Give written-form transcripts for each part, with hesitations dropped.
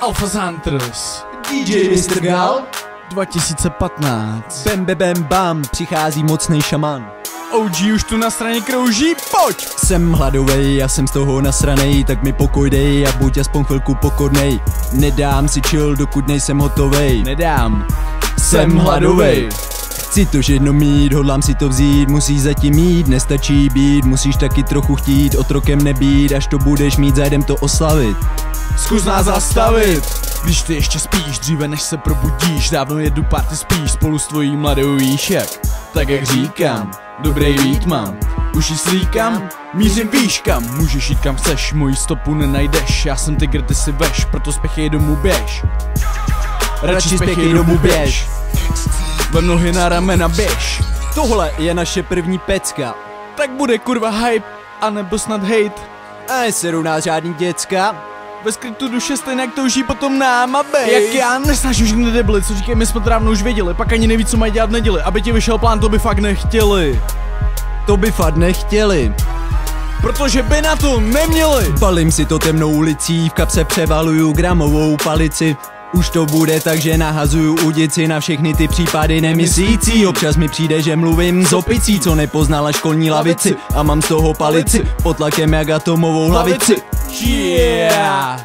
Alphas Hunters, DJ Mr. Gal 2015. Bam bam bam bam, přichází mocnej šaman. OG už tu na straně krouží, pojď! Jsem hladovej, já jsem z toho nasranej, tak mi pokoj dej a buď aspoň chvilku pokornej. Nedám si chill, dokud nejsem hotovej. Nedám. Jsem hladovej. Chci to jedno mít, hodlám si to vzít, musíš zatím mít, nestačí být, musíš taky trochu chtít, otrokem nebýt, až to budeš mít, zajdem to oslavit. Zkus nás zastavit, když ty ještě spíš, dříve než se probudíš, dávno jedu party spíš, spolu s tvojí mladou víš jak. Tak jak říkám, dobrý vít mám, už ji slíkám, mířím výš kam, můžeš jít kam chceš, moji stopu nenajdeš, já jsem tygr, ty si veš, proto spěchej domů běž. Radši spěchej domů běž, ve nohy na ramena běž. Tohle je naše první pecka. Tak bude kurva hype, anebo snad hate. A neserou nás žádný děcka. Ve skrytu duše stejně jak touží potom náma bej. Jak já nesnáším všechny debily, co říkají, my jsme to dávno už věděli, pak ani neví, co mají dělat v neděli, aby ti vyšel plán, to by fakt nechtěli. To by fakt nechtěli, protože by na to neměli. Balím si to temnou ulicí, v kapse převaluju gramovou palici. Už to bude tak, že nahazuju udici na všechny ty případy nemyslící. Občas mi přijde, že mluvím s opicí, co nepoznala školní lavici. A mám z toho palici, pod tlakem jak atomovou hlavici. Yeah.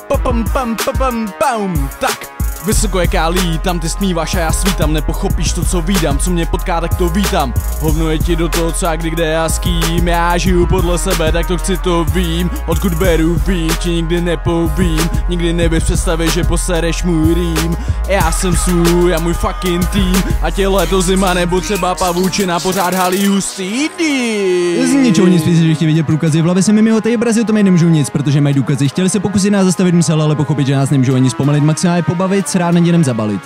Papam pam papam pam. Tak, vysoko jak já lítám, ty smíváš a já svítám. Nepochopíš to, co vídám, co mě potká, tak to vítám. Hovno je ti do toho, co a kdy, kde já s kým. Já žiju podle sebe, tak to chci, to vím. Odkud beru víc, ti nikdy nepovím. Nikdy nevěř představě, že posereš můj rým. Já jsem svůj a můj fucking tým. Ať je leto, zima nebo třeba pavučina, pořád halí hustý dým. Z ničeho nic, že chtějí vidět průkazy. V hlavě se mi mimo ty obrazy, o tom nemůžou nic, protože mají důkazy. Chtěli se pokusit nás zastavit, musel ale pochopit, že nás nemůžou ani zpomalit, maximálně pobavit, rád jdem zabalit.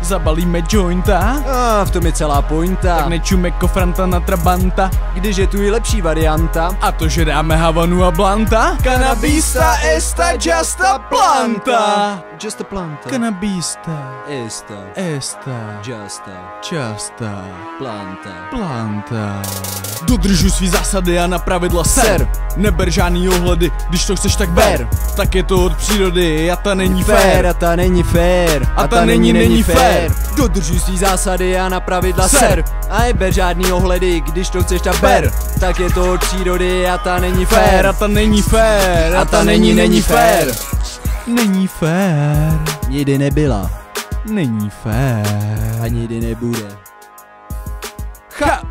Zabalíme jointa? V tom je celá pointa. Tak nečume kofranta na trabanta, když je tu i lepší varianta. a to, že dáme Havanu a Blanta. Cannabista esta just a planta. Just a planta. Cannabista Esta just a planta. planta. Dodržuj svý zásady a na pravidla ser. Neber žádný ohledy, když to chceš, tak ber. Tak je to od přírody a ta není fér. A ta není fér. A ta není fér. Dodržuj svý zásady a na pravidla ser. A neber žádný ohledy, když to chceš, tak ber. Tak je to od přírody a ta není fér. A ta není fér. A ta není fér. Není fér. Nikdy nebyla. Není fér. A nikdy nebude. Ha!